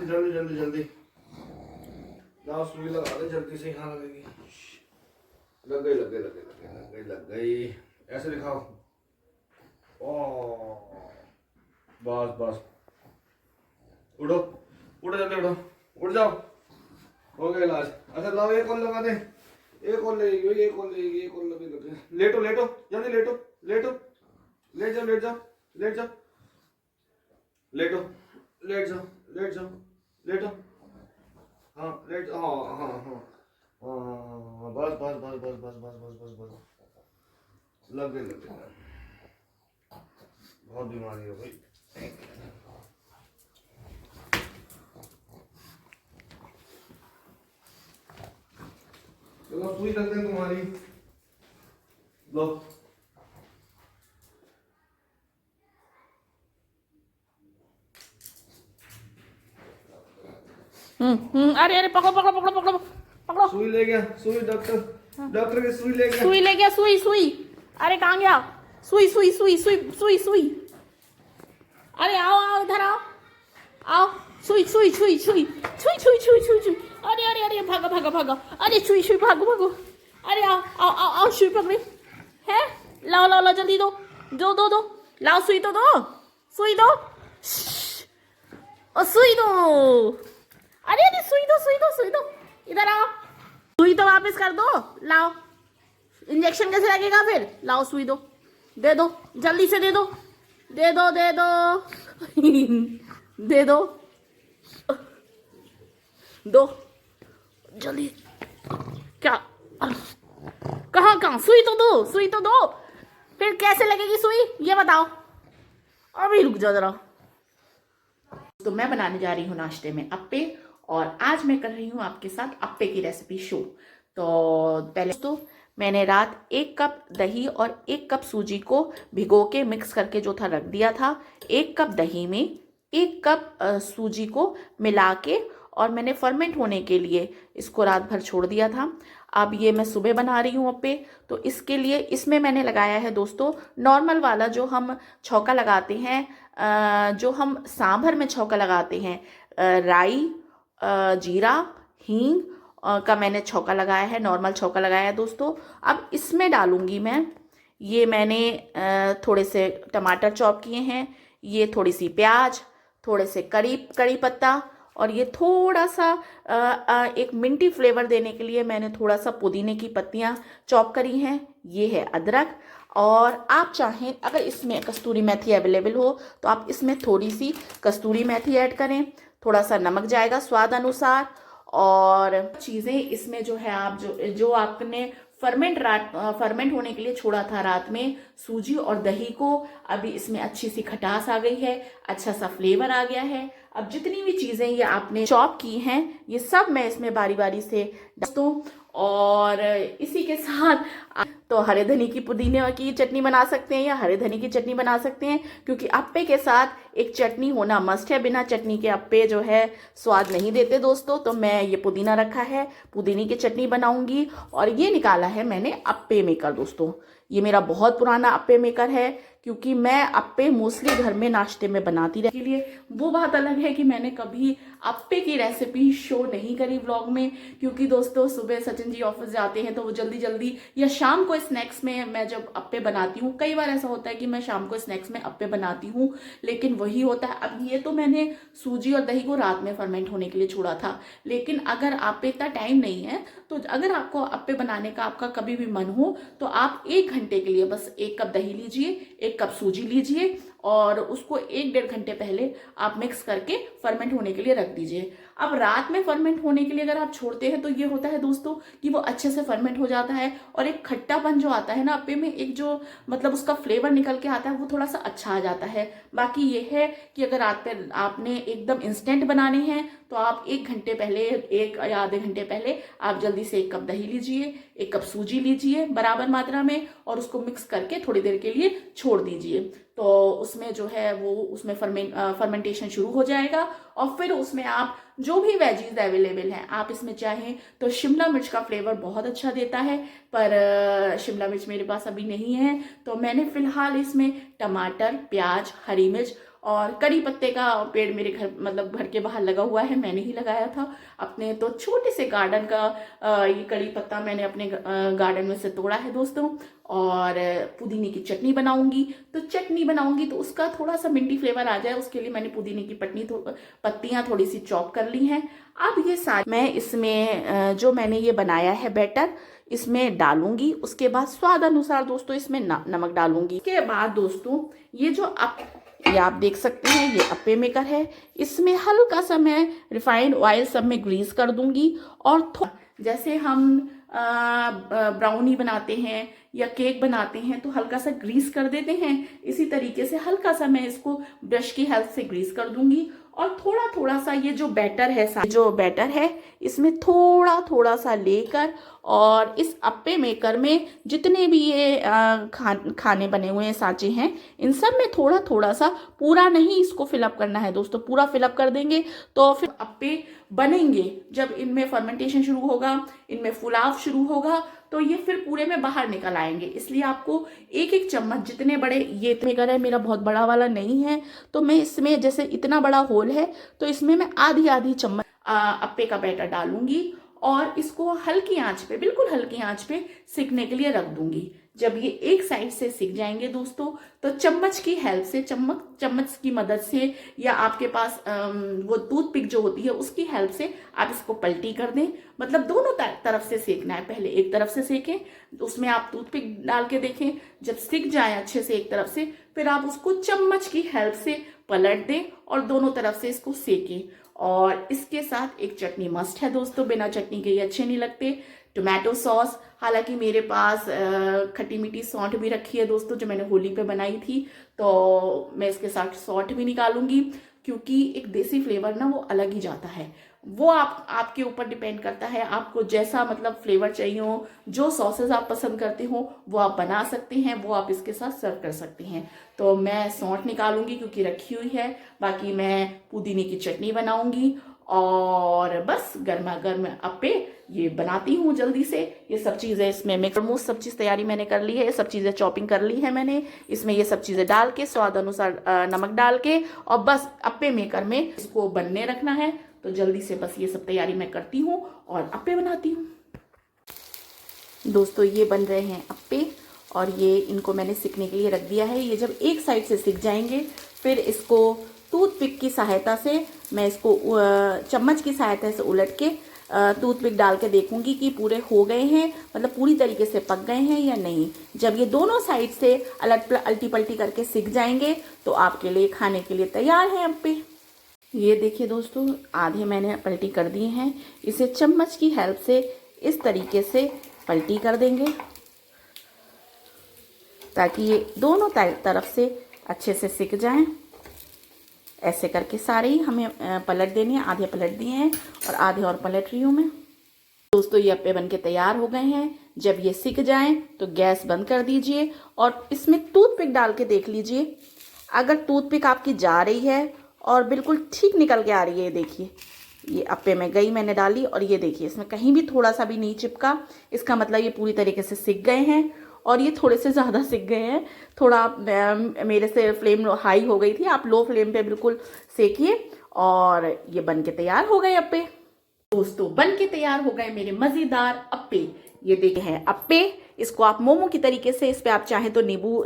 जल्दी जल्दी जल्दी लाओ, सुई लगा दे जल्दी से, यहाँ लगेगी। लग गई लग गई लग गई लग गई लग गई लग गई। ऐसे दिखाओ। ओ बस बस, उठो उठो जल्दी उठो, उठ जाओ, हो गया इलाज। अच्छा लाओ, एक और लगा दे, एक और लगेगी, एक और लगेगी, एक और लगे। लेटो लेटो जल्दी, लेटो लेटो, लेट जाओ लेट जाओ लेट जाओ, लेटो लेट जाओ लेट जाओ लेटो। हाँ लेट, हाँ हाँ हाँ हाँ, बस बस बस बस बस बस बस बस बस, लग गई। बहुत बीमारी हो गई। चलो सुई लग गई तुम्हारी, लो। अरे अरे, पकड़ो पकड़ो पकड़ो पकड़ो पकड़ो। सुई ले गया, सुई डॉक्टर की सुई ले गया। सुई ले गया, सुई। अरे कहाँ गया? सुई। अरे आओ इधर आओ। सुई। अरे भागा। अरे सुई भागो। अरे आओ, सुई पकड़े है। लाओ जल्दी दो। लाओ सुई तो दो। और सुई दो। अरे सुई दो। इधर आओ, सुई तो वापस कर दो। लाओ, इंजेक्शन कैसे लगेगा फिर? लाओ सुई दो, दे दो, जल्दी से दे दो। दे दो जल्दी। क्या? कहाँ? सुई तो दो। फिर कैसे लगेगी सुई, ये बताओ। अभी रुक जा जरा। तो मैं बनाने जा रही हूँ नाश्ते में अप्पे, और आज मैं कर रही हूँ आपके साथ अप्पे की रेसिपी शो। तो पहले तो मैंने रात 1 कप दही और 1 कप सूजी को भिगो के मिक्स करके जो था रख दिया था। 1 कप दही में 1 कप सूजी को मिला के, और मैंने फर्मेंट होने के लिए इसको रात भर छोड़ दिया था। अब ये मैं सुबह बना रही हूँ अप्पे। तो इसके लिए इसमें मैंने लगाया है दोस्तों नॉर्मल वाला जो हम छौंका लगाते हैं, जो हम सांभर में छौंका लगाते हैं, राई, जीरा, हींग का मैंने छौंका लगाया है, नॉर्मल छौंका लगाया है दोस्तों। अब इसमें डालूंगी मैं, ये मैंने थोड़े से टमाटर चॉप किए हैं, ये थोड़ी सी प्याज, थोड़े से कड़ी पत्ता, और ये थोड़ा सा एक मिंटी फ्लेवर देने के लिए मैंने थोड़ा सा पुदीने की पत्तियां चॉप करी हैं। ये है अदरक, और आप चाहें अगर इसमें कस्तूरी मेथी अवेलेबल हो तो आप इसमें थोड़ी सी कस्तूरी मेथी ऐड करें, थोड़ा सा नमक जाएगा स्वाद अनुसार। और चीज़ें इसमें जो है आप जो आपने फर्मेंट होने के लिए छोड़ा था रात में, सूजी और दही को, अभी इसमें अच्छी सी खटास आ गई है, अच्छा सा फ्लेवर आ गया है। अब जितनी भी चीज़ें ये आपने चॉप की हैं ये सब मैं इसमें बारी बारी से डाल दूँ। और इसी के साथ तो हरे धनी की पुदीने की चटनी बना सकते हैं या हरे धनी की चटनी बना सकते हैं, क्योंकि अप्पे के साथ एक चटनी होना मस्ट है। बिना चटनी के अप्पे जो है स्वाद नहीं देते दोस्तों। तो मैं ये पुदीना रखा है, पुदीने की चटनी बनाऊंगी। और ये निकाला है मैंने अप्पे मेकर दोस्तों, ये मेरा बहुत पुराना अप्पे मेकर है, क्योंकि मैं अप्पे मोस्टली घर में नाश्ते में बनाती रहती। लिए वो बात अलग है कि मैंने कभी अप्पे की रेसिपी शो नहीं करी व्लॉग में, क्योंकि दोस्तों सुबह सचिन जी ऑफिस जाते हैं तो वो जल्दी जल्दी, या शाम को स्नैक्स में मैं जब अप्पे बनाती हूँ, कई बार ऐसा होता है कि मैं शाम को स्नैक्स में अप्पे बनाती हूँ, लेकिन वही होता है। अब ये तो मैंने सूजी और दही को रात में फर्मेंट होने के लिए छोड़ा था, लेकिन अगर आप पे इतना टाइम नहीं है तो अगर आपको अप्पे बनाने का आपका कभी भी मन हो तो आप 1 घंटे के लिए बस 1 कप दही लीजिए, 1 कप सूजी लीजिए और उसको 1-1.5 घंटे पहले आप मिक्स करके फर्मेंट होने के लिए रख दीजिए। अब रात में फर्मेंट होने के लिए अगर आप छोड़ते हैं तो ये होता है दोस्तों कि वो अच्छे से फर्मेंट हो जाता है और एक खट्टापन जो आता है ना अप्पे में, एक जो मतलब उसका फ्लेवर निकल के आता है वो थोड़ा सा अच्छा आ जाता है। बाकी ये है कि अगर रात पे आपने एकदम इंस्टेंट बनाने हैं तो आप 1 घंटे पहले, 1 या आधे घंटे पहले आप जल्दी से 1 कप दही लीजिए, 1 कप सूजी लीजिए बराबर मात्रा में और उसको मिक्स करके थोड़ी देर के लिए छोड़ दीजिए। तो उसमें जो है वो उसमें फर्मेंटेशन शुरू हो जाएगा। और फिर उसमें आप जो भी वेजीज अवेलेबल हैं, आप इसमें चाहें तो शिमला मिर्च का फ्लेवर बहुत अच्छा देता है, पर शिमला मिर्च मेरे पास अभी नहीं है, तो मैंने फिलहाल इसमें टमाटर, प्याज, हरी मिर्च और कड़ी पत्ते का पेड़ मेरे घर मतलब घर के बाहर लगा हुआ है, मैंने ही लगाया था अपने तो छोटे से गार्डन का। ये कड़ी पत्ता मैंने अपने गार्डन में से तोड़ा है दोस्तों। और पुदीने की चटनी बनाऊंगी, तो चटनी बनाऊंगी तो उसका थोड़ा सा मिंटी फ्लेवर आ जाए, उसके लिए मैंने पुदीने की पत्तियां थोड़ी सी चॉप कर ली हैं। अब ये सारी मैं इसमें जो मैंने ये बनाया है बैटर इसमें डालूंगी। उसके बाद स्वाद अनुसार दोस्तों इसमें नमक डालूंगी। इसके बाद दोस्तों ये आप देख सकते हैं ये अप्पे मेकर है, इसमें हल्का सा मैं रिफाइंड ऑयल सब में ग्रीस कर दूंगी। और जैसे हम ब्राउनी बनाते हैं या केक बनाते हैं तो हल्का सा ग्रीस कर देते हैं, इसी तरीके से हल्का सा मैं इसको ब्रश की हेल्प से ग्रीस कर दूंगी। और थोड़ा थोड़ा सा ये जो बैटर है इसमें थोड़ा थोड़ा सा लेकर और इस अप्पे मेकर में जितने भी ये खाने बने हुए हैं सांचे हैं, इन सब में थोड़ा थोड़ा सा, पूरा नहीं इसको फिलअप करना है दोस्तों, पूरा फिलअप कर देंगे तो फिर अप्पे बनेंगे। जब इनमें फर्मेंटेशन शुरू होगा, इनमें फुलाव शुरू होगा तो ये फिर पूरे में बाहर निकल आएंगे। इसलिए आपको 1-1 चम्मच, जितने बड़े ये मेकर है, मेरा बहुत बड़ा वाला नहीं है, तो मैं इसमें जैसे इतना बड़ा होल है तो इसमें मैं आधी चम्मच अप्पे का बैटर डालूंगी और इसको हल्की आंच पे, बिल्कुल हल्की आंच पे सिकने के लिए रख दूंगी। जब ये एक साइड से सिक जाएंगे दोस्तों तो चम्मच की हेल्प से, चम्मच की मदद से या आपके पास वो टूथपिक जो होती है उसकी हेल्प से आप इसको पलटी कर दें। मतलब दोनों तरफ से सेकना है, पहले एक तरफ से सेकें, उसमें आप टूथपिक डाल के देखें, जब सिक जाए अच्छे से एक तरफ से फिर आप उसको चम्मच की हेल्प से पलट दें और दोनों तरफ से इसको सेकें। और इसके साथ एक चटनी मस्ट है दोस्तों, बिना चटनी के ये अच्छे नहीं लगते, टोमेटो सॉस। हालांकि मेरे पास खट्टी मीठी सौंठ भी रखी है दोस्तों जो मैंने होली पे बनाई थी, तो मैं इसके साथ सौंठ भी निकालूंगी, क्योंकि एक देसी फ्लेवर ना वो अलग ही जाता है। वो आपके ऊपर डिपेंड करता है, आपको जैसा मतलब फ्लेवर चाहिए हो, जो सॉसेस आप पसंद करते हो वो आप बना सकते हैं, वो आप इसके साथ सर्व कर सकते हैं। तो मैं सौंठ निकालूंगी क्योंकि रखी हुई है, बाकी मैं पुदीने की चटनी बनाऊंगी और बस गर्मा गर्म अप्पे ये बनाती हूँ जल्दी से। ये सब चीज़ें इसमें मैं ऑलमोस्ट सब चीज़ तैयारी मैंने कर ली है, ये सब चीज़ें चॉपिंग कर ली है मैंने, इसमें ये सब चीज़ें डाल के स्वाद अनुसार नमक डाल के और बस अप्पे मेकर में इसको बनने रखना है। तो जल्दी से बस ये सब तैयारी मैं करती हूँ और अप्पे बनाती हूँ। दोस्तों ये बन रहे हैं अप्पे और ये इनको मैंने सिकने के लिए रख दिया है। ये जब एक साइड से सिक जाएंगे फिर इसको टूथपिक की सहायता से मैं इसको चम्मच की सहायता से उलट के टूथपिक डाल के देखूंगी कि पूरे हो गए हैं, मतलब पूरी तरीके से पक गए हैं या नहीं। जब ये दोनों साइड से अल्टी पल्टी करके सिक जाएंगे तो आपके लिए खाने के लिए तैयार है अप्पे। ये देखिए दोस्तों, आधे मैंने पलटी कर दिए हैं। इसे चम्मच की हेल्प से इस तरीके से पलटी कर देंगे ताकि ये दोनों तरफ से अच्छे से सिक जाएं। ऐसे करके सारे ही हमें पलट देने हैं। आधे पलट दिए हैं और आधे और पलट रही हूँ मैं। दोस्तों ये अप्पे बनके तैयार हो गए हैं। जब ये सिक जाएं तो गैस बंद कर दीजिए और इसमें टूथपिक डाल के देख लीजिए। अगर टूथपिक आपकी जा रही है और बिल्कुल ठीक निकल के आ रही है, ये देखिए, ये अप्पे में गई मैंने डाली और ये देखिए इसमें कहीं भी थोड़ा सा भी नहीं चिपका, इसका मतलब ये पूरी तरीके से सिक गए हैं। और ये थोड़े से ज़्यादा सिक गए हैं। थोड़ा मेरे से फ्लेम हाई हो गई थी, आप लो फ्लेम पे बिल्कुल सेकिए और ये बन के तैयार हो गए अप्पे। दोस्तों बन के तैयार हो गए मेरे मज़ेदार अप्पे। ये देखे हैं अप्पे। इसको आप मोमो की तरीके से, इस पे आप चाहें तो नींबू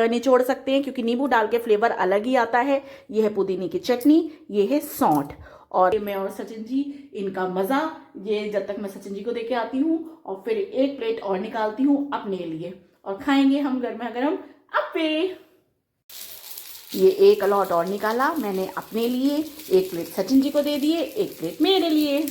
निचोड़ सकते हैं क्योंकि नींबू डाल के फ्लेवर अलग ही आता है। ये है पुदीने की चटनी, ये है सौंठ। और मैं और सचिन जी, इनका मज़ा ये जब तक मैं सचिन जी को देके आती हूँ और फिर एक प्लेट और निकालती हूँ अपने लिए और खाएंगे हम गर्मा गर्म अप्पे। ये एक लॉट और निकाला मैंने अपने लिए, एक प्लेट सचिन जी को दे दिए, एक प्लेट मेरे लिए।